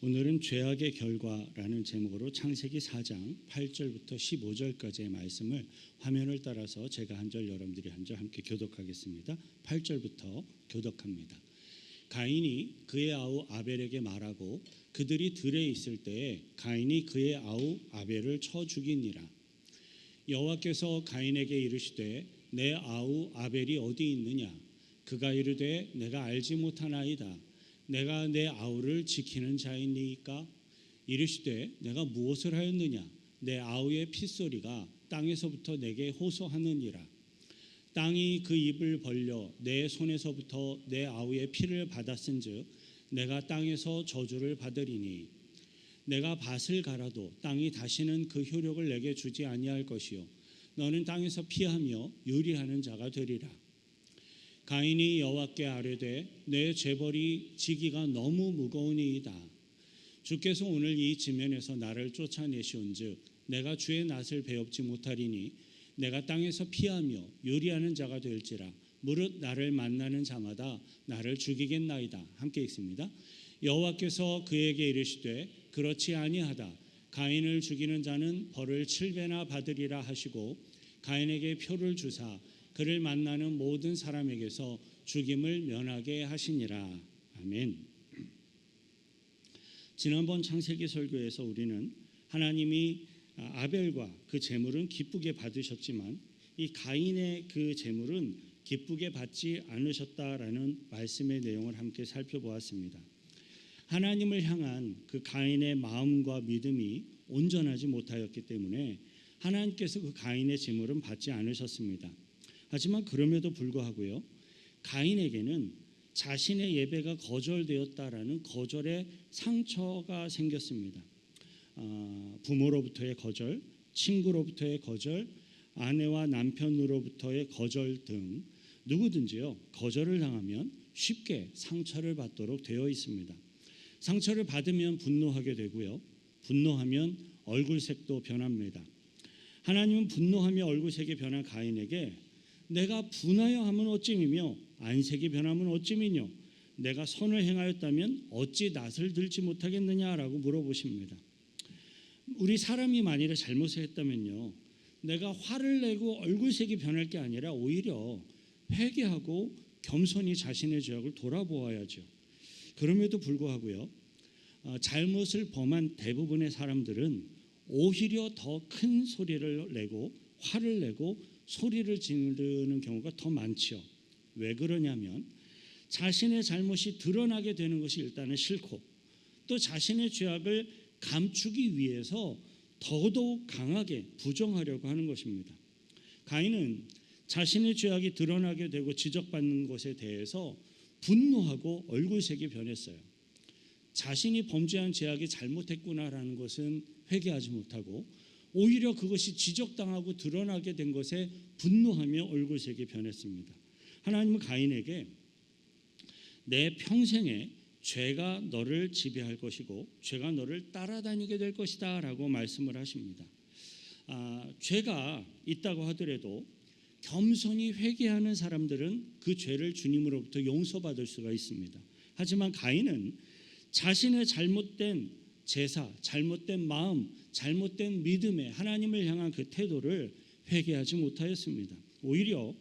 오늘은 죄악의 결과라는 제목으로 창세기 4장 8절부터 15절까지의 말씀을 화면을 따라서 제가 한 절 여러분들이 한 절 함께 교독하겠습니다. 8절부터 교독합니다. 가인이 그의 아우 아벨에게 말하고 그들이 들에 있을 때에 가인이 그의 아우 아벨을 쳐 죽이니라. 여호와께서 가인에게 이르시되 내 아우 아벨이 어디 있느냐? 그가 이르되 내가 알지 못하나이다. 내가 내 아우를 지키는 자이니까? 이르시되 내가 무엇을 하였느냐? 내 아우의 핏소리가 땅에서부터 내게 호소하느니라. 땅이 그 입을 벌려 내 손에서부터 내 아우의 피를 받았은즉 내가 땅에서 저주를 받으리니 내가 밭을 갈아도 땅이 다시는 그 효력을 내게 주지 아니할 것이요 너는 땅에서 피하며 유리하는 자가 되리라. 가인이 여호와께 아뢰되 내 죄벌이 지기가 너무 무거우니이다. 주께서 오늘 이 지면에서 나를 쫓아내시온즉 내가 주의 낯을 배웁지 못하리니 내가 땅에서 피하며 유리하는 자가 될지라. 무릇 나를 만나는 자마다 나를 죽이겠나이다. 함께 읽습니다. 여호와께서 그에게 이르시되 그렇지 아니하다. 가인을 죽이는 자는 벌을 7배나 받으리라 하시고 가인에게 표를 주사 그를 만나는 모든 사람에게서 죽임을 면하게 하시니라. 아멘. 지난번 창세기 설교에서 우리는 하나님이 아벨과 그 제물은 기쁘게 받으셨지만 이 가인의 그 제물은 기쁘게 받지 않으셨다라는 말씀의 내용을 함께 살펴보았습니다. 하나님을 향한 그 가인의 마음과 믿음이 온전하지 못하였기 때문에 하나님께서 그 가인의 제물은 받지 않으셨습니다. 하지만 그럼에도 불구하고요, 가인에게는 자신의 예배가 거절되었다라는 거절의 상처가 생겼습니다. 부모로부터의 거절, 친구로부터의 거절, 아내와 남편으로부터의 거절 등 누구든지요 거절을 당하면 쉽게 상처를 받도록 되어 있습니다. 상처를 받으면 분노하게 되고요, 분노하면 얼굴색도 변합니다. 하나님은 분노하며 얼굴색이 변한 가인에게 내가 분하여 하면 어찌미며 안색이 변하면 어찌미뇨 내가 선을 행하였다면 어찌 낯을 들지 못하겠느냐라고 물어보십니다. 우리 사람이 만일에 잘못을 했다면요, 내가 화를 내고 얼굴색이 변할 게 아니라 오히려 회개하고 겸손히 자신의 죄악을 돌아보아야죠. 그럼에도 불구하고요, 잘못을 범한 대부분의 사람들은 오히려 더 큰 소리를 내고 화를 내고 소리를 지르는 경우가 더 많죠. 왜 그러냐면 자신의 잘못이 드러나게 되는 것이 일단은 싫고 또 자신의 죄악을 감추기 위해서 더더욱 강하게 부정하려고 하는 것입니다. 가인은 자신의 죄악이 드러나게 되고 지적받는 것에 대해서 분노하고 얼굴색이 변했어요. 자신이 범죄한 죄악이 잘못했구나라는 것은 회개하지 못하고 오히려 그것이 지적당하고 드러나게 된 것에 분노하며 얼굴색이 변했습니다. 하나님은 가인에게 내 평생에 죄가 너를 지배할 것이고 죄가 너를 따라다니게 될 것이다 라고 말씀을 하십니다. 죄가 있다고 하더라도 겸손히 회개하는 사람들은 그 죄를 주님으로부터 용서받을 수가 있습니다. 하지만 가인은 자신의 잘못된 제사, 잘못된 마음, 잘못된 믿음에 하나님을 향한 그 태도를 회개하지 못하였습니다. 오히려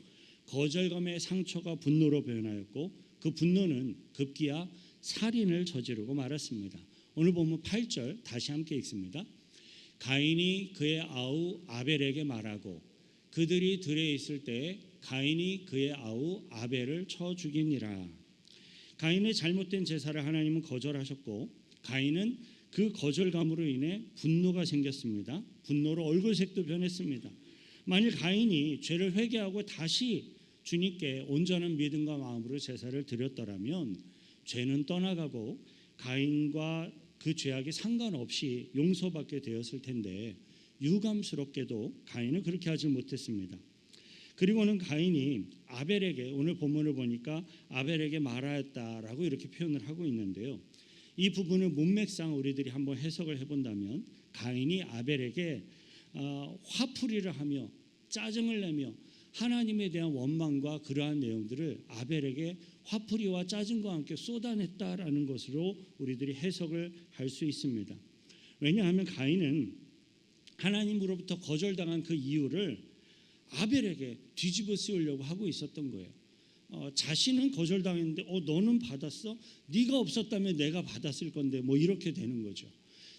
거절감의 상처가 분노로 변하였고 그 분노는 급기야 살인을 저지르고 말았습니다. 오늘 보면 8절 다시 함께 읽습니다. 가인이 그의 아우 아벨에게 말하고 그들이 들에 있을 때에 가인이 그의 아우 아벨을 쳐 죽이니라. 가인의 잘못된 제사를 하나님은 거절하셨고 가인은 그 거절감으로 인해 분노가 생겼습니다. 분노로 얼굴색도 변했습니다. 만일 가인이 죄를 회개하고 다시 주님께 온전한 믿음과 마음으로 제사를 드렸더라면 죄는 떠나가고 가인과 그 죄악이 상관없이 용서받게 되었을 텐데 유감스럽게도 가인은 그렇게 하지 못했습니다. 그리고는 가인이 아벨에게 오늘 본문을 보니까 아벨에게 말하였다라고 이렇게 표현을 하고 있는데요. 이 부분을 문맥상 우리들이 한번 해석을 해본다면 가인이 아벨에게 화풀이를 하며 짜증을 내며 하나님에 대한 원망과 그러한 내용들을 아벨에게 화풀이와 짜증과 함께 쏟아냈다라는 것으로 우리들이 해석을 할 수 있습니다. 왜냐하면 가인은 하나님으로부터 거절당한 그 이유를 아벨에게 뒤집어 씌우려고 하고 있었던 거예요. 자신은 거절당했는데 너는 받았어? 네가 없었다면 내가 받았을 건데 뭐 이렇게 되는 거죠.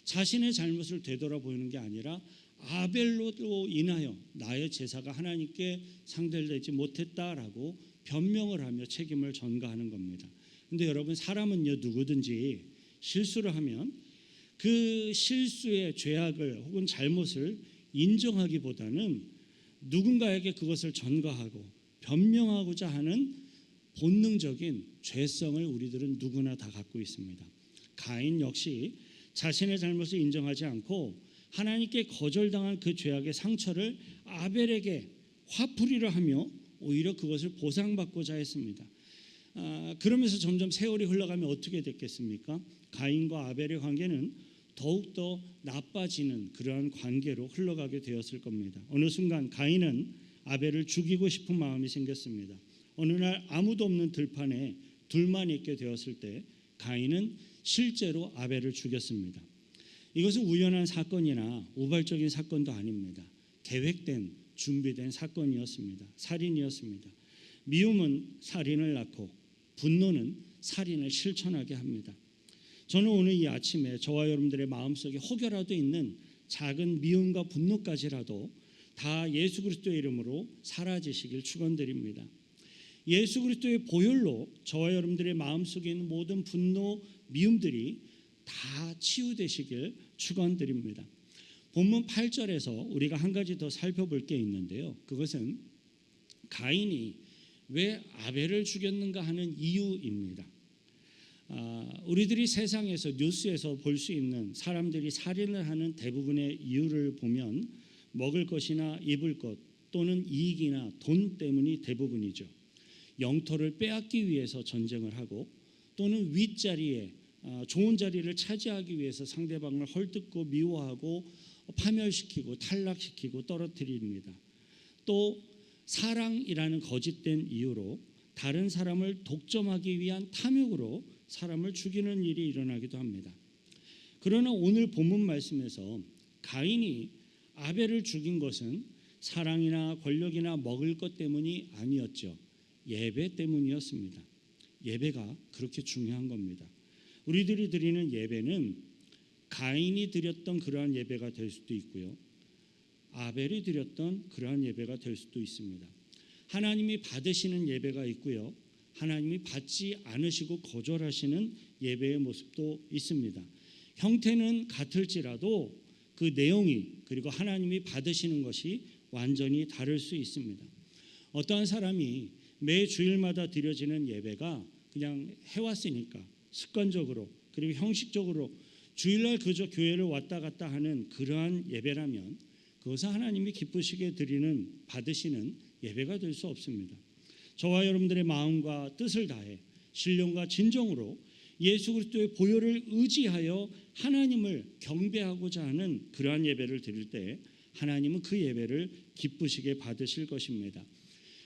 자신의 잘못을 되돌아보이는 게 아니라 아벨로 인하여 나의 제사가 하나님께 상달되지 못했다라고 변명을 하며 책임을 전가하는 겁니다. 근데 여러분, 사람은요, 누구든지 실수를 하면 그 실수의 죄악을 혹은 잘못을 인정하기보다는 누군가에게 그것을 전가하고 변명하고자 하는 본능적인 죄성을 우리들은 누구나 다 갖고 있습니다. 가인 역시 자신의 잘못을 인정하지 않고 하나님께 거절당한 그 죄악의 상처를 아벨에게 화풀이를 하며 오히려 그것을 보상받고자 했습니다. 그러면서 점점 세월이 흘러가면 어떻게 됐겠습니까? 가인과 아벨의 관계는 더욱더 나빠지는 그러한 관계로 흘러가게 되었을 겁니다. 어느 순간 가인은 아벨을 죽이고 싶은 마음이 생겼습니다. 어느 날 아무도 없는 들판에 둘만 있게 되었을 때 가인은 실제로 아벨을 죽였습니다. 이것은 우연한 사건이나 우발적인 사건도 아닙니다. 계획된, 준비된 사건이었습니다. 살인이었습니다. 미움은 살인을 낳고 분노는 살인을 실천하게 합니다. 저는 오늘 이 아침에 저와 여러분들의 마음속에 혹여라도 있는 작은 미움과 분노까지라도 다 예수 그리스도의 이름으로 사라지시길 축원드립니다. 예수 그리스도의 보혈로 저와 여러분들의 마음속에 있는 모든 분노, 미움들이 다 치유되시길 축원드립니다. 본문 8절에서 우리가 한 가지 더 살펴볼 게 있는데요. 그것은 가인이 왜 아벨을 죽였는가 하는 이유입니다. 우리들이 세상에서 뉴스에서 볼 수 있는 사람들이 살인을 하는 대부분의 이유를 보면 먹을 것이나 입을 것 또는 이익이나 돈 때문이 대부분이죠. 영토를 빼앗기 위해서 전쟁을 하고 또는 윗자리에 좋은 자리를 차지하기 위해서 상대방을 헐뜯고 미워하고 파멸시키고 탈락시키고 떨어뜨립니다. 또 사랑이라는 거짓된 이유로 다른 사람을 독점하기 위한 탐욕으로 사람을 죽이는 일이 일어나기도 합니다. 그러나 오늘 본문 말씀에서 가인이 아벨을 죽인 것은 사랑이나 권력이나 먹을 것 때문이 아니었죠. 예배 때문이었습니다. 예배가 그렇게 중요한 겁니다. 우리들이 드리는 예배는 가인이 드렸던 그러한 예배가 될 수도 있고요, 아벨이 드렸던 그러한 예배가 될 수도 있습니다. 하나님이 받으시는 예배가 있고요, 하나님이 받지 않으시고 거절하시는 예배의 모습도 있습니다. 형태는 같을지라도 그 내용이 그리고 하나님이 받으시는 것이 완전히 다를 수 있습니다. 어떠한 사람이 매 주일마다 드려지는 예배가 그냥 해왔으니까 습관적으로 그리고 형식적으로 주일날 그저 교회를 왔다 갔다 하는 그러한 예배라면 그것은 하나님이 기쁘시게 드리는 받으시는 예배가 될 수 없습니다. 저와 여러분들의 마음과 뜻을 다해 신령과 진정으로 예수 그리스도의 보혈을 의지하여 하나님을 경배하고자 하는 그러한 예배를 드릴 때 하나님은 그 예배를 기쁘시게 받으실 것입니다.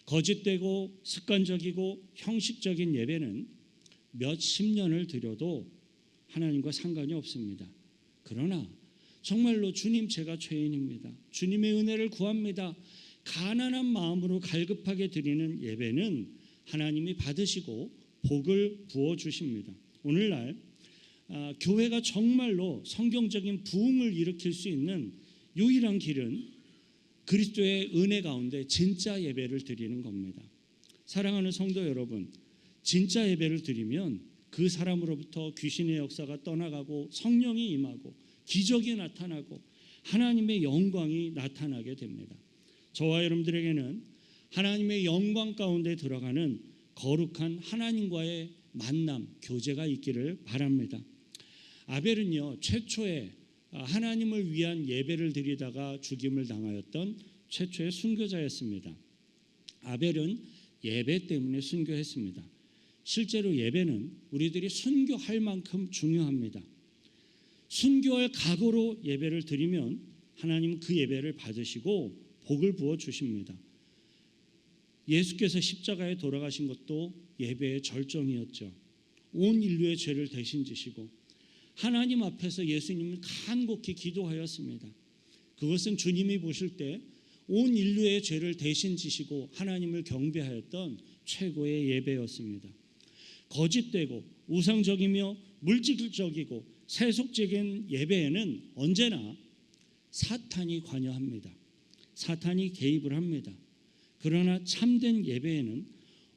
거짓되고 습관적이고 형식적인 예배는 몇십 년을 드려도 하나님과 상관이 없습니다. 그러나 정말로 주님, 제가 죄인입니다, 주님의 은혜를 구합니다, 가난한 마음으로 갈급하게 드리는 예배는 하나님이 받으시고 복을 부어주십니다. 오늘날 교회가 정말로 성경적인 부흥을 일으킬 수 있는 유일한 길은 그리스도의 은혜 가운데 진짜 예배를 드리는 겁니다. 사랑하는 성도 여러분, 진짜 예배를 드리면 그 사람으로부터 귀신의 역사가 떠나가고 성령이 임하고 기적이 나타나고 하나님의 영광이 나타나게 됩니다. 저와 여러분들에게는 하나님의 영광 가운데 들어가는 거룩한 하나님과의 만남, 교제가 있기를 바랍니다. 아벨은요, 최초에 하나님을 위한 예배를 드리다가 죽임을 당하였던 최초의 순교자였습니다. 아벨은 예배 때문에 순교했습니다. 실제로 예배는 우리들이 순교할 만큼 중요합니다. 순교할 각오로 예배를 드리면 하나님은 그 예배를 받으시고 복을 부어 주십니다. 예수께서 십자가에 돌아가신 것도 예배의 절정이었죠. 온 인류의 죄를 대신 지시고 하나님 앞에서 예수님은 간곡히 기도하였습니다. 그것은 주님이 보실 때 온 인류의 죄를 대신 지시고 하나님을 경배하였던 최고의 예배였습니다. 거짓되고 우상적이며 물질적이고 세속적인 예배에는 언제나 사탄이 관여합니다. 사탄이 개입을 합니다. 그러나 참된 예배에는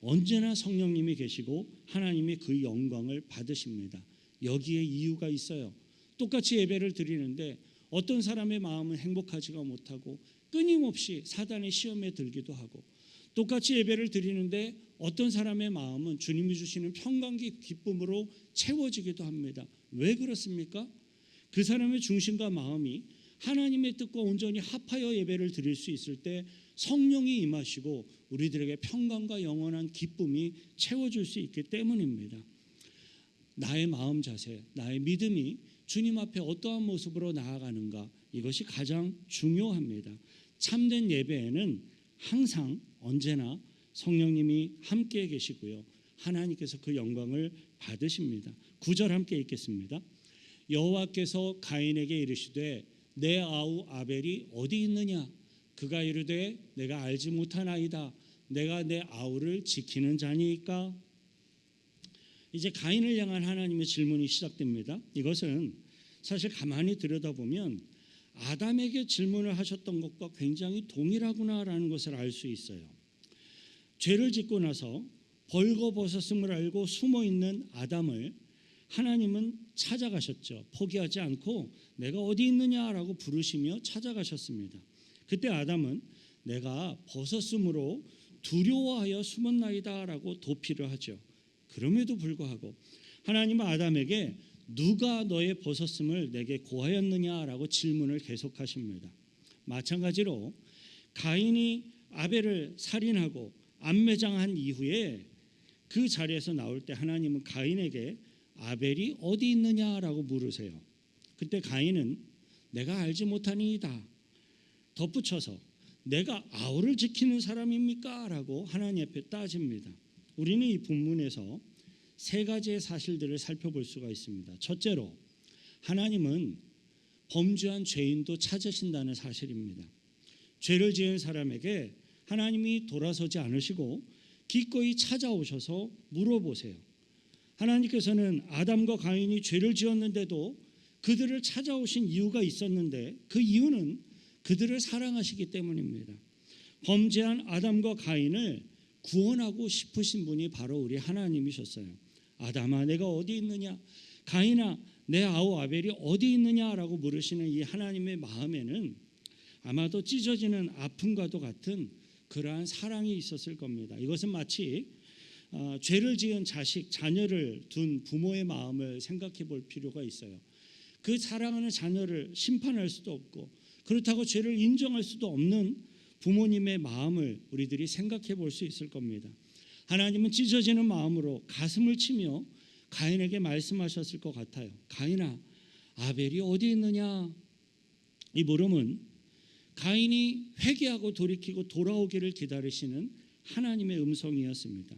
언제나 성령님이 계시고 하나님이 그 영광을 받으십니다. 여기에 이유가 있어요. 똑같이 예배를 드리는데 어떤 사람의 마음은 행복하지가 못하고 끊임없이 사단의 시험에 들기도 하고, 똑같이 예배를 드리는데 어떤 사람의 마음은 주님이 주시는 평강과 기쁨으로 채워지기도 합니다. 왜 그렇습니까? 그 사람의 중심과 마음이 하나님의 뜻과 온전히 합하여 예배를 드릴 수 있을 때 성령이 임하시고 우리들에게 평강과 영원한 기쁨이 채워줄 수 있기 때문입니다. 나의 마음 자세, 나의 믿음이 주님 앞에 어떠한 모습으로 나아가는가, 이것이 가장 중요합니다. 참된 예배에는 항상 언제나 성령님이 함께 계시고요, 하나님께서 그 영광을 받으십니다. 9절 함께 읽겠습니다. 여호와께서 가인에게 이르시되 내 아우 아벨이 어디 있느냐? 그가 이르되 내가 알지 못하나이다. 내가 내 아우를 지키는 자니까. 이제 가인을 향한 하나님의 질문이 시작됩니다. 이것은 사실 가만히 들여다보면 아담에게 질문을 하셨던 것과 굉장히 동일하구나라는 것을 알 수 있어요. 죄를 짓고 나서 벌거벗었음을 알고 숨어있는 아담을 하나님은 찾아가셨죠. 포기하지 않고 내가 어디 있느냐라고 부르시며 찾아가셨습니다. 그때 아담은 내가 벗었으므로 두려워하여 숨었나이다라고 도피를 하죠. 그럼에도 불구하고 하나님은 아담에게 누가 너의 벗었음을 내게 고하였느냐라고 질문을 계속하십니다. 마찬가지로 가인이 아벨을 살인하고 암매장한 이후에 그 자리에서 나올 때 하나님은 가인에게 아벨이 어디 있느냐라고 물으세요. 그때 가인은 내가 알지 못하니이다. 덧붙여서 내가 아우를 지키는 사람입니까? 라고 하나님 앞에 따집니다. 우리는 이 본문에서 세 가지의 사실들을 살펴볼 수가 있습니다. 첫째로 하나님은 범죄한 죄인도 찾으신다는 사실입니다. 죄를 지은 사람에게 하나님이 돌아서지 않으시고 기꺼이 찾아오셔서 물어보세요. 하나님께서는 아담과 가인이 죄를 지었는데도 그들을 찾아오신 이유가 있었는데 그 이유는 그들을 사랑하시기 때문입니다. 범죄한 아담과 가인을 구원하고 싶으신 분이 바로 우리 하나님이셨어요. 아담아 내가 어디 있느냐, 가인아 내 아우 아벨이 어디 있느냐라고 물으시는 이 하나님의 마음에는 아마도 찢어지는 아픔과도 같은 그러한 사랑이 있었을 겁니다. 이것은 마치 죄를 지은 자녀를 둔 부모의 마음을 생각해 볼 필요가 있어요. 그 사랑하는 자녀를 심판할 수도 없고 그렇다고 죄를 인정할 수도 없는 부모님의 마음을 우리들이 생각해 볼 수 있을 겁니다. 하나님은 찢어지는 마음으로 가슴을 치며 가인에게 말씀하셨을 것 같아요. 가인아 아벨이 어디 있느냐? 이 물음은 가인이 회개하고 돌이키고 돌아오기를 기다리시는 하나님의 음성이었습니다.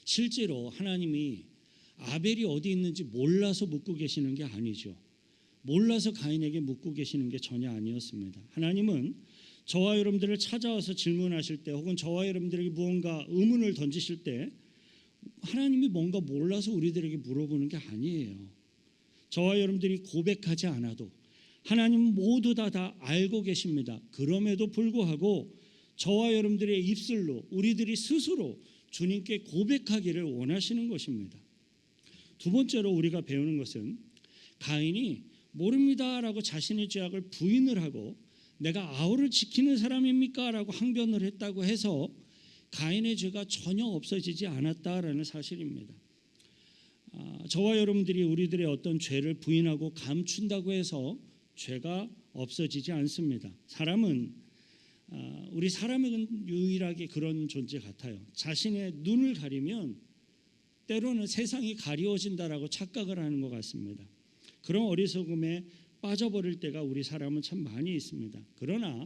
실제로 하나님이 아벨이 어디 있는지 몰라서 묻고 계시는 게 아니죠. 몰라서 가인에게 묻고 계시는 게 전혀 아니었습니다. 하나님은 저와 여러분들을 찾아와서 질문하실 때 혹은 저와 여러분들에게 무언가 의문을 던지실 때 하나님이 뭔가 몰라서 우리들에게 물어보는 게 아니에요. 저와 여러분들이 고백하지 않아도 하나님은 모두 다 알고 계십니다. 그럼에도 불구하고 저와 여러분들의 입술로 우리들이 스스로 주님께 고백하기를 원하시는 것입니다. 두 번째로 우리가 배우는 것은 가인이 모릅니다라고 자신의 죄악을 부인을 하고 내가 아우를 지키는 사람입니까? 라고 항변을 했다고 해서 가인의 죄가 전혀 없어지지 않았다라는 사실입니다. 저와 여러분들이 우리들의 어떤 죄를 부인하고 감춘다고 해서 죄가 없어지지 않습니다. 우리 사람은 유일하게 그런 존재 같아요. 자신의 눈을 가리면 때로는 세상이 가리워진다라고 착각을 하는 것 같습니다. 그런 어리석음에 빠져버릴 때가 우리 사람은 참 많이 있습니다. 그러나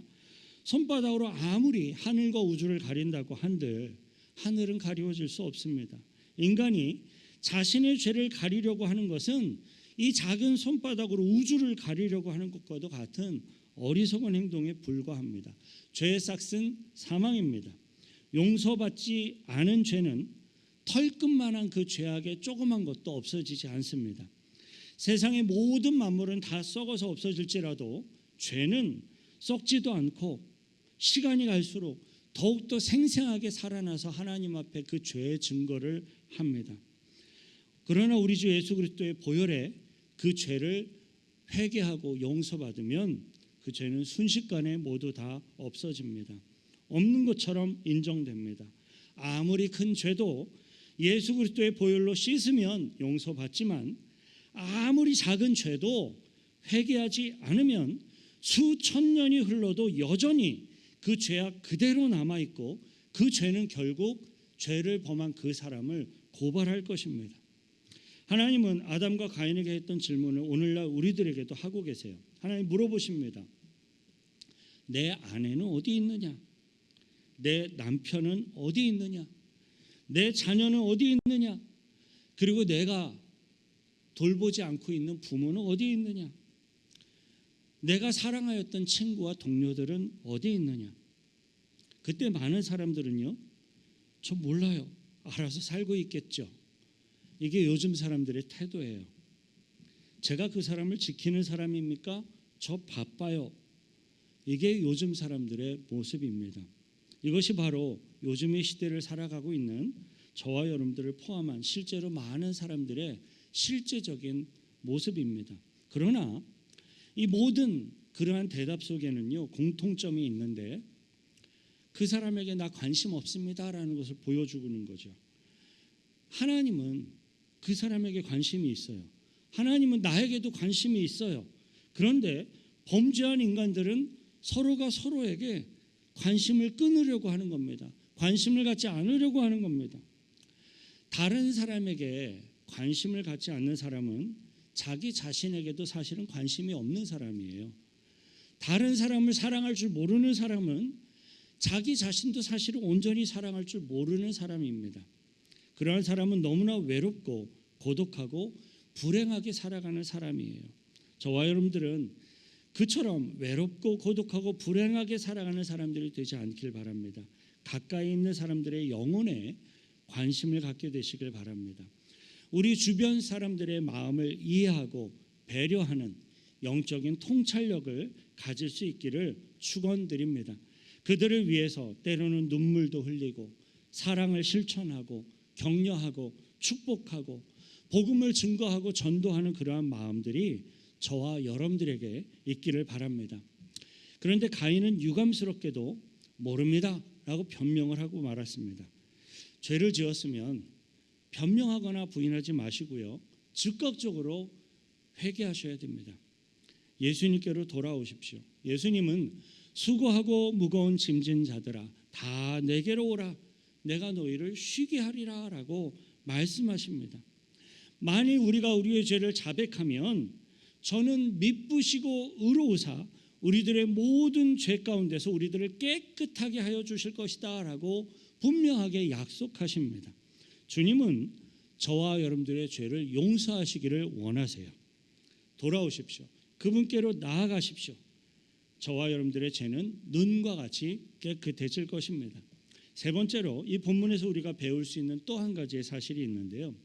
손바닥으로 아무리 하늘과 우주를 가린다고 한들 하늘은 가리워질 수 없습니다. 인간이 자신의 죄를 가리려고 하는 것은 이 작은 손바닥으로 우주를 가리려고 하는 것과도 같은 어리석은 행동에 불과합니다. 죄의 싹은 사망입니다. 용서받지 않은 죄는 털끝만한 그 죄악의 조그만 것도 없어지지 않습니다. 세상의 모든 만물은 다 썩어서 없어질지라도 죄는 썩지도 않고 시간이 갈수록 더욱더 생생하게 살아나서 하나님 앞에 그 죄의 증거를 합니다. 그러나 우리 주 예수 그리스도의 보혈에 그 죄를 회개하고 용서받으면 그 죄는 순식간에 모두 다 없어집니다. 없는 것처럼 인정됩니다. 아무리 큰 죄도 예수 그리스도의 보혈로 씻으면 용서받지만 아무리 작은 죄도 회개하지 않으면 수천 년이 흘러도 여전히 그 죄악 그대로 남아있고 그 죄는 결국 죄를 범한 그 사람을 고발할 것입니다. 하나님은 아담과 가인에게 했던 질문을 오늘날 우리들에게도 하고 계세요. 하나님 물어보십니다. 내 아내는 어디 있느냐? 내 남편은 어디 있느냐? 내 자녀는 어디 있느냐? 그리고 내가 돌보지 않고 있는 부모는 어디 있느냐? 내가 사랑하였던 친구와 동료들은 어디 있느냐? 그때 많은 사람들은요, 저 몰라요. 알아서 살고 있겠죠. 이게 요즘 사람들의 태도예요. 제가 그 사람을 지키는 사람입니까? 저 바빠요. 이게 요즘 사람들의 모습입니다. 이것이 바로 요즘의 시대를 살아가고 있는 저와 여러분들을 포함한 실제로 많은 사람들의 실제적인 모습입니다. 그러나 이 모든 그러한 대답 속에는요, 공통점이 있는데 그 사람에게 나 관심 없습니다라는 것을 보여주는 거죠. 하나님은 그 사람에게 관심이 있어요. 하나님은 나에게도 관심이 있어요. 그런데 범죄한 인간들은 서로가 서로에게 관심을 끊으려고 하는 겁니다. 관심을 갖지 않으려고 하는 겁니다. 다른 사람에게 관심을 갖지 않는 사람은 자기 자신에게도 사실은 관심이 없는 사람이에요. 다른 사람을 사랑할 줄 모르는 사람은 자기 자신도 사실은 온전히 사랑할 줄 모르는 사람입니다. 그러한 사람은 너무나 외롭고 고독하고 불행하게 살아가는 사람이에요. 저와 여러분들은 그처럼 외롭고 고독하고 불행하게 살아가는 사람들이 되지 않길 바랍니다. 가까이 있는 사람들의 영혼에 관심을 갖게 되시길 바랍니다. 우리 주변 사람들의 마음을 이해하고 배려하는 영적인 통찰력을 가질 수 있기를 축원드립니다. 그들을 위해서 때로는 눈물도 흘리고 사랑을 실천하고 격려하고 축복하고 복음을 증거하고 전도하는 그러한 마음들이 저와 여러분들에게 있기를 바랍니다. 그런데 가인은 유감스럽게도 모릅니다 라고 변명을 하고 말았습니다. 죄를 지었으면 변명하거나 부인하지 마시고요, 즉각적으로 회개하셔야 됩니다. 예수님께로 돌아오십시오. 예수님은 수고하고 무거운 짐진 자들아 다 내게로 오라, 내가 너희를 쉬게 하리라 라고 말씀하십니다. 만일 우리가 우리의 죄를 자백하면 저는 미쁘시고 의로우사 우리들의 모든 죄 가운데서 우리들을 깨끗하게 하여 주실 것이다 라고 분명하게 약속하십니다. 주님은 저와 여러분들의 죄를 용서하시기를 원하세요. 돌아오십시오. 그분께로 나아가십시오. 저와 여러분들의 죄는 눈과 같이 깨끗해질 것입니다. 세 번째로 이 본문에서 우리가 배울 수 있는 또 한 가지의 사실이 있는데요.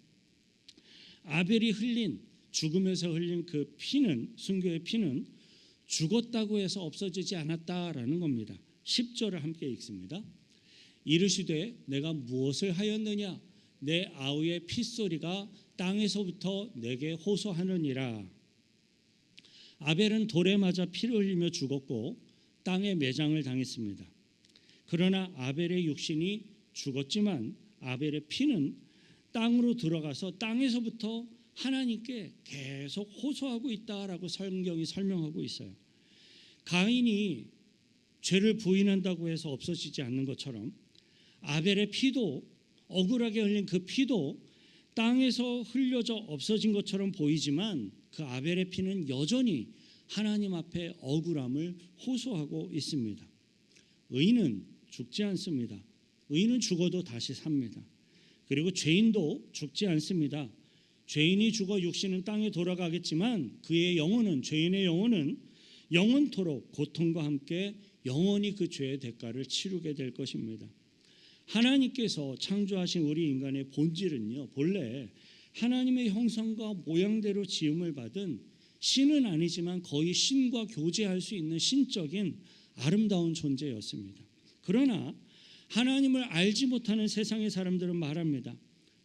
아벨이 흘린, 죽음에서 흘린 그 피는, 순교의 피는 죽었다고 해서 없어지지 않았다라는 겁니다. 10절을 함께 읽습니다. 이르시되 내가 무엇을 하였느냐? 내 아우의 핏소리가 땅에서부터 내게 호소하느니라. 아벨은 돌에 맞아 피를 흘리며 죽었고 땅에 매장을 당했습니다. 그러나 아벨의 육신이 죽었지만 아벨의 피는 땅으로 들어가서 땅에서부터 하나님께 계속 호소하고 있다라고 성경이 설명하고 있어요. 가인이 죄를 부인한다고 해서 없어지지 않는 것처럼 아벨의 피도, 억울하게 흘린 그 피도 땅에서 흘려져 없어진 것처럼 보이지만 그 아벨의 피는 여전히 하나님 앞에 억울함을 호소하고 있습니다. 의인은 죽지 않습니다. 의인은 죽어도 다시 삽니다. 그리고 죄인도 죽지 않습니다. 죄인이 죽어 육신은 땅에 돌아가겠지만 그의 영혼은, 죄인의 영혼은 영원토록 고통과 함께 영원히 그 죄의 대가를 치르게 될 것입니다. 하나님께서 창조하신 우리 인간의 본질은요, 본래 하나님의 형상과 모양대로 지음을 받은, 신은 아니지만 거의 신과 교제할 수 있는 신적인 아름다운 존재였습니다. 그러나 하나님을 알지 못하는 세상의 사람들은 말합니다.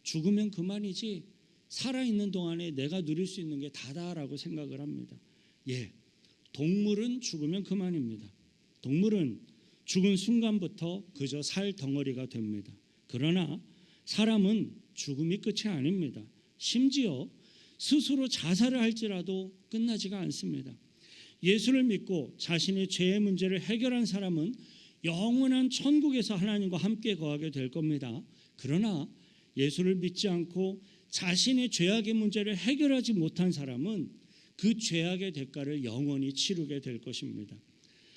죽으면 그만이지, 살아있는 동안에 내가 누릴 수 있는 게 다다라고 생각을 합니다. 동물은 죽으면 그만입니다. 동물은 죽은 순간부터 그저 살 덩어리가 됩니다. 그러나 사람은 죽음이 끝이 아닙니다. 심지어 스스로 자살을 할지라도 끝나지가 않습니다. 예수를 믿고 자신의 죄의 문제를 해결한 사람은 영원한 천국에서 하나님과 함께 거하게 될 겁니다. 그러나 예수를 믿지 않고 자신의 죄악의 문제를 해결하지 못한 사람은 그 죄악의 대가를 영원히 치르게 될 것입니다.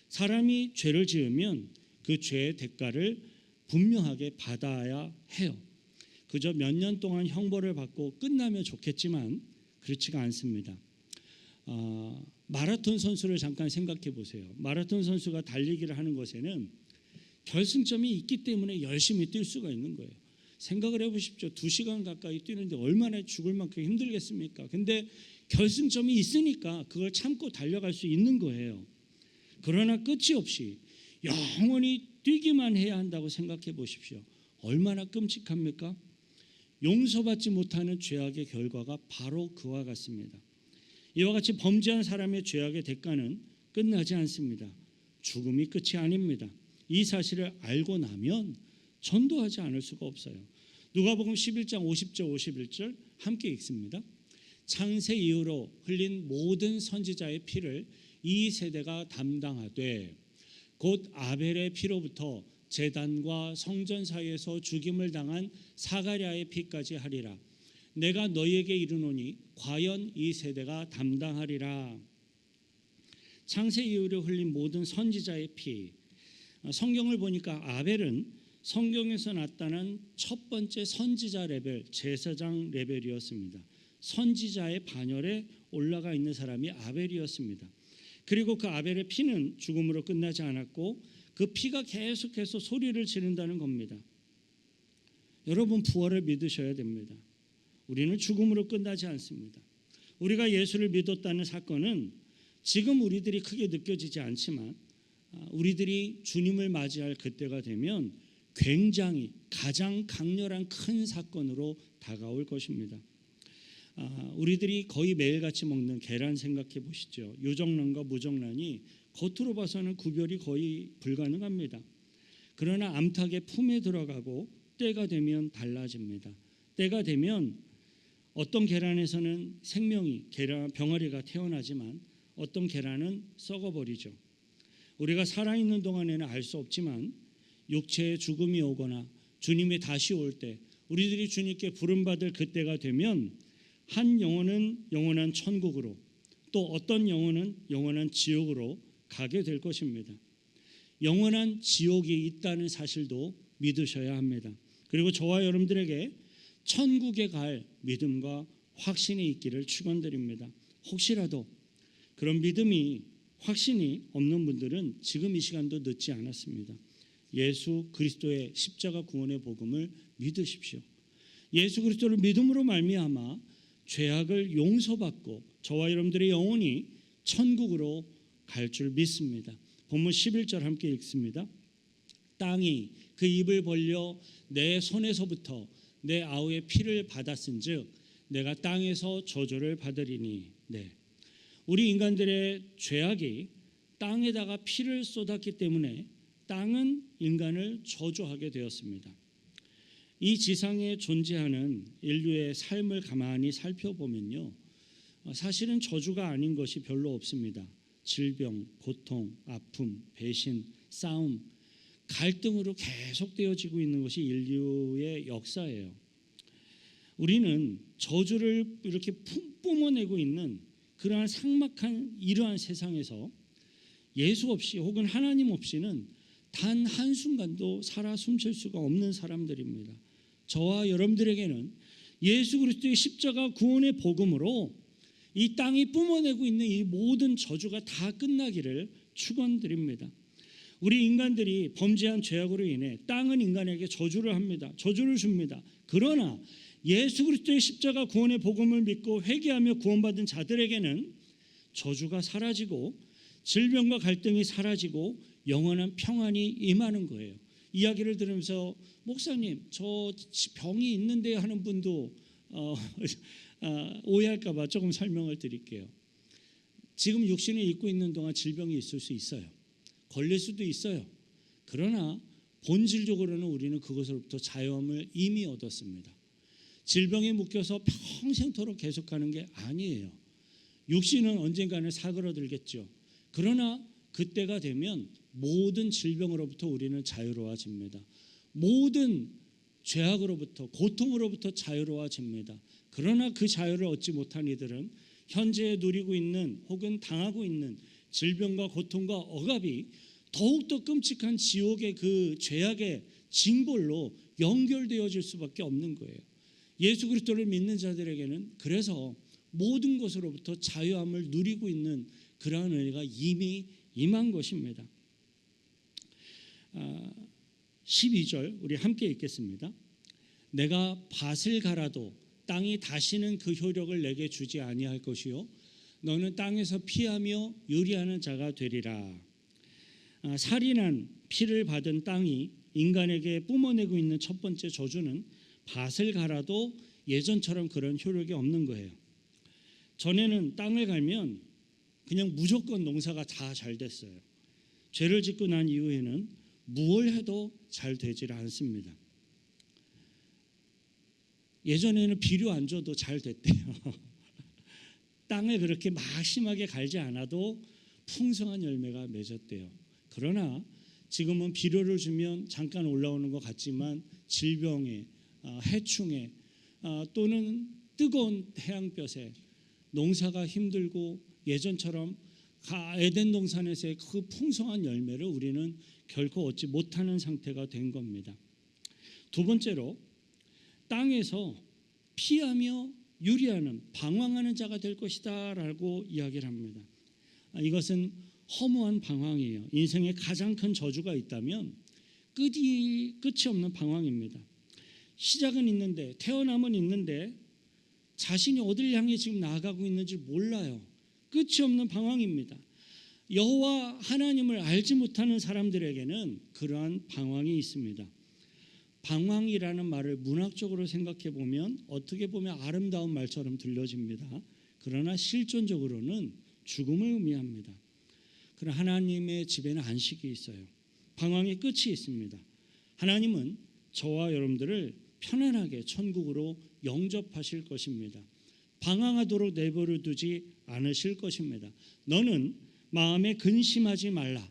사람이 죄를 지으면 그 죄의 대가를 분명하게 받아야 해요. 그저 몇 년 동안 형벌을 받고 끝나면 좋겠지만 그렇지가 않습니다. 마라톤 선수를 잠깐 생각해 보세요. 마라톤 선수가 달리기를 하는 것에는 결승점이 있기 때문에 열심히 뛸 수가 있는 거예요. 생각을 해보십시오. 2시간 가까이 뛰는데 얼마나 죽을 만큼 힘들겠습니까? 근데 결승점이 있으니까 그걸 참고 달려갈 수 있는 거예요. 그러나 끝이 없이 영원히 뛰기만 해야 한다고 생각해 보십시오. 얼마나 끔찍합니까? 용서받지 못하는 죄악의 결과가 바로 그와 같습니다. 이와 같이 범죄한 사람의 죄악의 대가는 끝나지 않습니다. 죽음이 끝이 아닙니다. 이 사실을 알고 나면 전도하지 않을 수가 없어요. 누가복음 11장 50절 51절 함께 읽습니다. 창세 이후로 흘린 모든 선지자의 피를 이 세대가 담당하되 곧 아벨의 피로부터 제단과 성전 사이에서 죽임을 당한 사가랴의 피까지 하리라. 내가 너희에게 이르노니 과연 이 세대가 담당하리라. 창세 이후로 흘린 모든 선지자의 피. 성경을 보니까 아벨은 성경에서 나타난 첫 번째 선지자 레벨, 제사장 레벨이었습니다. 선지자의 반열에 올라가 있는 사람이 아벨이었습니다. 그리고 그 아벨의 피는 죽음으로 끝나지 않았고 그 피가 계속해서 소리를 지른다는 겁니다. 여러분, 부활을 믿으셔야 됩니다. 우리는 죽음으로 끝나지 않습니다. 우리가 예수를 믿었다는 사건은 지금 우리들이 크게 느껴지지 않지만 우리들이 주님을 맞이할 그때가 되면 굉장히 가장 강렬한 큰 사건으로 다가올 것입니다. 우리들이 거의 매일같이 먹는 계란 생각해 보시죠. 유정란과 무정란이 겉으로 봐서는 구별이 거의 불가능합니다. 그러나 암탉의 품에 들어가고 때가 되면 달라집니다. 때가 되면 어떤 계란에서는 생명이, 계란 병아리가 태어나지만 어떤 계란은 썩어버리죠. 우리가 살아있는 동안에는 알 수 없지만 육체의 죽음이 오거나 주님이 다시 올 때, 우리들이 주님께 부름받을 그때가 되면 한 영혼은 영원한 천국으로, 또 어떤 영혼은 영원한 지옥으로 가게 될 것입니다. 영원한 지옥이 있다는 사실도 믿으셔야 합니다. 그리고 저와 여러분들에게 천국에 갈 믿음과 확신이 있기를 축원드립니다. 혹시라도 그런 믿음이, 확신이 없는 분들은 지금 이 시간도 늦지 않았습니다. 예수 그리스도의 십자가 구원의 복음을 믿으십시오. 예수 그리스도를 믿음으로 말미암아 죄악을 용서받고 저와 여러분들의 영혼이 천국으로 갈 줄 믿습니다. 본문 11절 함께 읽습니다. 땅이 그 입을 벌려 내 손에서부터 내 아우의 피를 받았은즉 내가 땅에서 저주를 받으리니. 우리 인간들의 죄악이 땅에다가 피를 쏟았기 때문에 땅은 인간을 저주하게 되었습니다. 이 지상에 존재하는 인류의 삶을 가만히 살펴보면요, 사실은 저주가 아닌 것이 별로 없습니다. 질병, 고통, 아픔, 배신, 싸움, 갈등으로 계속되어지고 있는 것이 인류의 역사예요. 우리는 저주를 이렇게 뿜어내고 있는 그러한 삭막한 이러한 세상에서 예수 없이 혹은 하나님 없이는 단 한순간도 살아 숨쉴 수가 없는 사람들입니다. 저와 여러분들에게는 예수 그리스도의 십자가 구원의 복음으로 이 땅이 뿜어내고 있는 이 모든 저주가 다 끝나기를 축원드립니다. 우리 인간들이 범죄한 죄악으로 인해 땅은 인간에게 저주를 합니다. 저주를 줍니다. 그러나 예수 그리스도의 십자가 구원의 복음을 믿고 회개하며 구원받은 자들에게는 저주가 사라지고 질병과 갈등이 사라지고 영원한 평안이 임하는 거예요. 이야기를 들으면서 목사님 저 병이 있는데 하는 분도 오해할까 봐 조금 설명을 드릴게요. 지금 육신을 입고 있는 동안 질병이 있을 수 있어요. 걸릴 수도 있어요. 그러나 본질적으로는 우리는 그것으로부터 자유함을 이미 얻었습니다. 질병에 묶여서 평생토록 계속하는 게 아니에요. 육신은 언젠가는 사그러들겠죠. 그러나 그때가 되면 모든 질병으로부터 우리는 자유로워집니다. 모든 죄악으로부터 고통으로부터 자유로워집니다. 그러나 그 자유를 얻지 못한 이들은 현재 누리고 있는 혹은 당하고 있는 질병과 고통과 억압이 더욱더 끔찍한 지옥의 그 죄악의 징벌로 연결되어질 수밖에 없는 거예요. 예수 그리스도를 믿는 자들에게는 그래서 모든 것으로부터 자유함을 누리고 있는 그러한 은혜가 이미 임한 것입니다. 12절 우리 함께 읽겠습니다. 내가 밭을 갈아도 땅이 다시는 그 효력을 내게 주지 아니할 것이요 너는 땅에서 피하며 유리하는 자가 되리라. 살인한 피를 받은 땅이 인간에게 뿜어내고 있는 첫 번째 저주는 밭을 갈아도 예전처럼 그런 효력이 없는 거예요. 전에는 땅을 갈면 그냥 무조건 농사가 다 잘 됐어요. 죄를 짓고 난 이후에는 무엇을 해도 잘 되질 않습니다. 예전에는 비료 안 줘도 잘 됐대요. 땅을 그렇게 막 심하게 갈지 않아도 풍성한 열매가 맺었대요. 그러나 지금은 비료를 주면 잠깐 올라오는 것 같지만 질병에 해충에 또는 뜨거운 태양볕에 농사가 힘들고 예전처럼 에덴 동산에서의 그 풍성한 열매를 우리는 결코 얻지 못하는 상태가 된 겁니다. 두 번째로 땅에서 피하며 유리하는 방황하는 자가 될 것이다 라고 이야기를 합니다. 이것은 허무한 방황이에요. 인생에 가장 큰 저주가 있다면 끝이 없는 방황입니다. 시작은 있는데 태어남은 있는데 자신이 어딜 향해 지금 나아가고 있는지 몰라요. 끝이 없는 방황입니다. 여호와 하나님을 알지 못하는 사람들에게는 그러한 방황이 있습니다. 방황이라는 말을 문학적으로 생각해 보면 어떻게 보면 아름다운 말처럼 들려집니다. 그러나 실존적으로는 죽음을 의미합니다. 그러나 하나님의 집에는 안식이 있어요. 방황의 끝이 있습니다. 하나님은 저와 여러분들을 편안하게 천국으로 영접하실 것입니다. 방황하도록 내버려 두지 않으실 것입니다. 너는 마음에 근심하지 말라.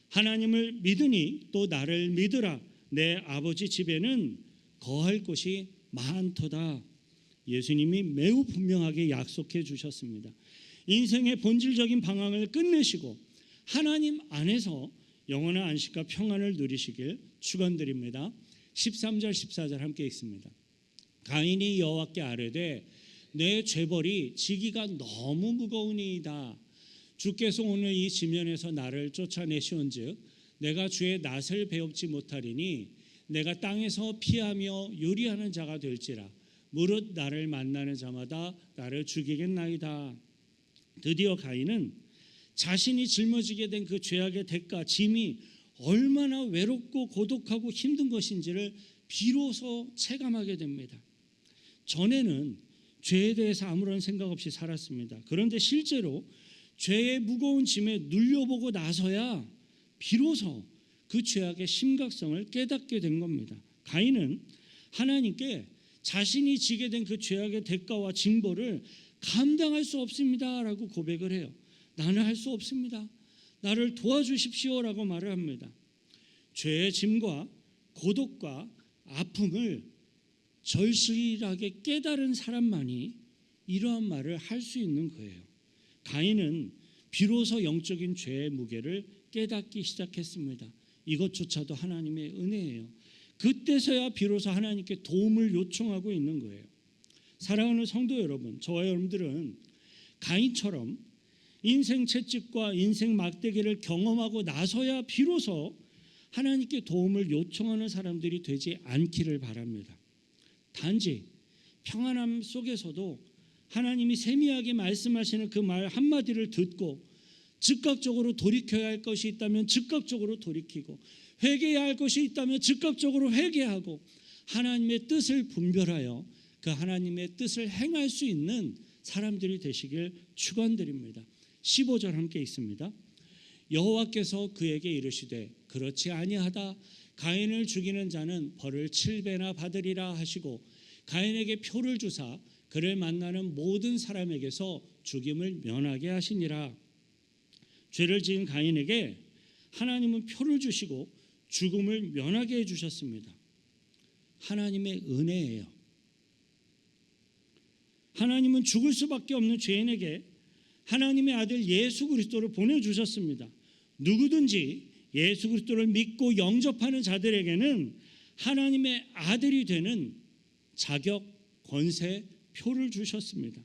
하나님을 믿으니 또 나를 믿으라. 내 아버지 집에는 거할 곳이 많도다. 예수님이 매우 분명하게 약속해 주셨습니다. 인생의 본질적인 방황을 끝내시고 하나님 안에서 영원한 안식과 평안을 누리시길 축원드립니다. 13절 14절 함께 읽습니다. 가인이 여호와께 아뢰되 내 죄벌이 지기가 너무 무거우니이다. 주께서 오늘 이 지면에서 나를 쫓아내시온즉 내가 주의 낯을 배웁지 못하리니 내가 땅에서 피하며 유리하는 자가 될지라. 무릇 나를 만나는 자마다 나를 죽이겠나이다. 드디어 가인은 자신이 짊어지게 된 그 죄악의 대가 짐이 얼마나 외롭고 고독하고 힘든 것인지를 비로소 체감하게 됩니다. 전에는 죄에 대해서 아무런 생각 없이 살았습니다. 그런데 실제로 죄의 무거운 짐에 눌려보고 나서야 비로소 그 죄악의 심각성을 깨닫게 된 겁니다. 가인은 하나님께 자신이 지게 된 그 죄악의 대가와 징벌을 감당할 수 없습니다라고 고백을 해요. 나는 할 수 없습니다. 나를 도와주십시오라고 말을 합니다. 죄의 짐과 고독과 아픔을 절실하게 깨달은 사람만이 이러한 말을 할 수 있는 거예요. 가인은 비로소 영적인 죄의 무게를 깨닫기 시작했습니다. 이것조차도 하나님의 은혜예요. 그때서야 비로소 하나님께 도움을 요청하고 있는 거예요. 사랑하는 성도 여러분, 저와 여러분들은 가인처럼 인생 채찍과 인생 막대기를 경험하고 나서야 비로소 하나님께 도움을 요청하는 사람들이 되지 않기를 바랍니다. 단지 평안함 속에서도 하나님이 세미하게 말씀하시는 그 말 한마디를 듣고 즉각적으로 돌이켜야 할 것이 있다면 즉각적으로 돌이키고 회개해야 할 것이 있다면 즉각적으로 회개하고 하나님의 뜻을 분별하여 그 하나님의 뜻을 행할 수 있는 사람들이 되시길 축원드립니다. 15절 함께 읽습니다. 여호와께서 그에게 이르시되 그렇지 아니하다. 가인을 죽이는 자는 벌을 7배나 받으리라 하시고 가인에게 표를 주사 그를 만나는 모든 사람에게서 죽임을 면하게 하시니라. 죄를 지은 가인에게 하나님은 표를 주시고 죽음을 면하게 해주셨습니다. 하나님의 은혜예요. 하나님은 죽을 수밖에 없는 죄인에게 하나님의 아들 예수 그리스도를 보내주셨습니다. 누구든지 예수 그리스도를 믿고 영접하는 자들에게는 하나님의 아들이 되는 자격, 권세, 표를 주셨습니다.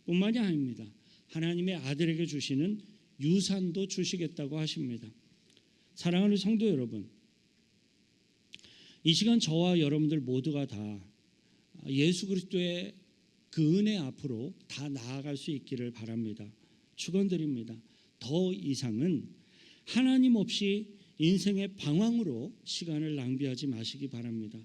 뿐만이 아닙니다. 하나님의 아들에게 주시는 유산도 주시겠다고 하십니다. 사랑하는 성도 여러분, 이 시간 저와 여러분들 모두가 다 예수 그리스도의 그 은혜 앞으로 다 나아갈 수 있기를 바랍니다. 축원드립니다. 더 이상은 하나님 없이 인생의 방황으로 시간을 낭비하지 마시기 바랍니다.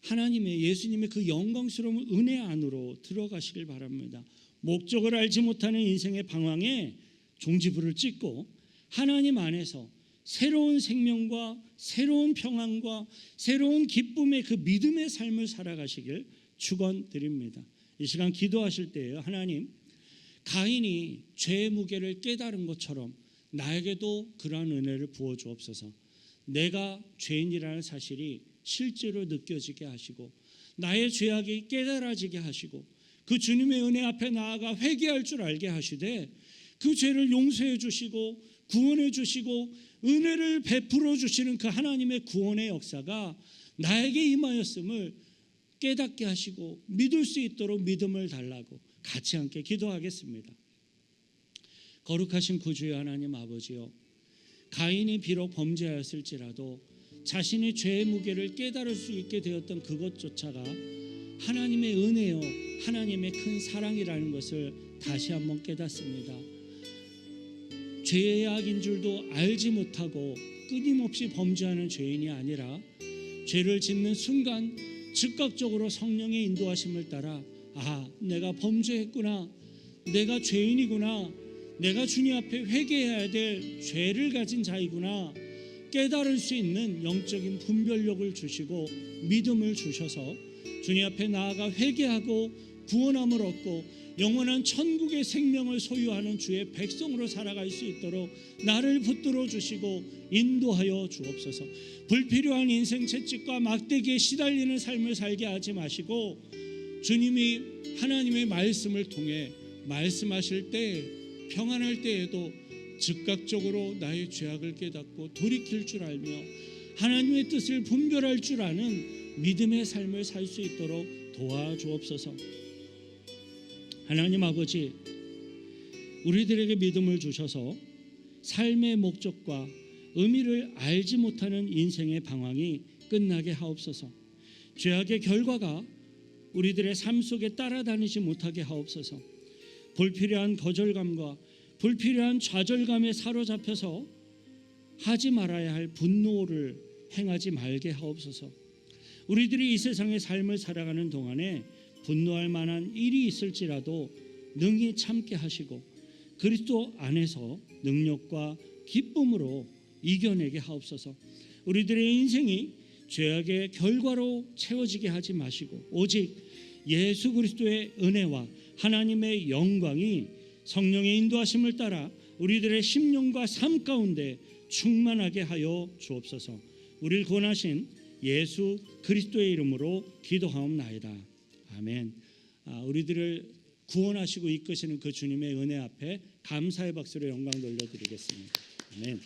하나님의 예수님의 그 영광스러운 은혜 안으로 들어가시길 바랍니다. 목적을 알지 못하는 인생의 방황에 종지부를 찍고 하나님 안에서 새로운 생명과 새로운 평안과 새로운 기쁨의 그 믿음의 삶을 살아가시길 축원드립니다. 이 시간 기도하실 때에요. 하나님, 가인이 죄의 무게를 깨달은 것처럼 나에게도 그러한 은혜를 부어 주옵소서. 내가 죄인이라는 사실이 실제로 느껴지게 하시고 나의 죄악이 깨달아지게 하시고 그 주님의 은혜 앞에 나아가 회개할 줄 알게 하시되 그 죄를 용서해 주시고 구원해 주시고 은혜를 베풀어 주시는 그 하나님의 구원의 역사가 나에게 임하였음을 깨닫게 하시고 믿을 수 있도록 믿음을 달라고 같이 함께 기도하겠습니다. 거룩하신 구주의 하나님 아버지요, 가인이 비록 범죄하였을지라도 자신의 죄의 무게를 깨달을 수 있게 되었던 그것조차가 하나님의 은혜요 하나님의 큰 사랑이라는 것을 다시 한번 깨닫습니다. 죄의 악인 줄도 알지 못하고 끊임없이 범죄하는 죄인이 아니라 죄를 짓는 순간 즉각적으로 성령의 인도하심을 따라 내가 범죄했구나, 내가 죄인이구나, 내가 주님 앞에 회개해야 될 죄를 가진 자이구나 깨달을 수 있는 영적인 분별력을 주시고 믿음을 주셔서 주님 앞에 나아가 회개하고 구원함을 얻고 영원한 천국의 생명을 소유하는 주의 백성으로 살아갈 수 있도록 나를 붙들어 주시고 인도하여 주옵소서. 불필요한 인생 채찍과 막대기에 시달리는 삶을 살게 하지 마시고 주님이 하나님의 말씀을 통해 말씀하실 때 평안할 때에도 즉각적으로 나의 죄악을 깨닫고 돌이킬 줄 알며 하나님의 뜻을 분별할 줄 아는 믿음의 삶을 살 수 있도록 도와주옵소서. 하나님 아버지, 우리들에게 믿음을 주셔서 삶의 목적과 의미를 알지 못하는 인생의 방황이 끝나게 하옵소서. 죄악의 결과가 우리들의 삶 속에 따라다니지 못하게 하옵소서. 불필요한 거절감과 불필요한 좌절감에 사로잡혀서 하지 말아야 할 분노를 행하지 말게 하옵소서. 우리들이 이 세상의 삶을 살아가는 동안에 분노할 만한 일이 있을지라도 능히 참게 하시고 그리스도 안에서 능력과 기쁨으로 이겨내게 하옵소서. 우리들의 인생이 죄악의 결과로 채워지게 하지 마시고 오직 예수 그리스도의 은혜와 하나님의 영광이 성령의 인도하심을 따라 우리들의 심령과 삶 가운데 충만하게 하여 주옵소서. 우리를 구원하신 예수 그리스도의 이름으로 기도하옵나이다. 아멘. 우리들을 구원하시고 이끄시는 그 주님의 은혜 앞에 감사의 박수로 영광 돌려드리겠습니다. 아멘.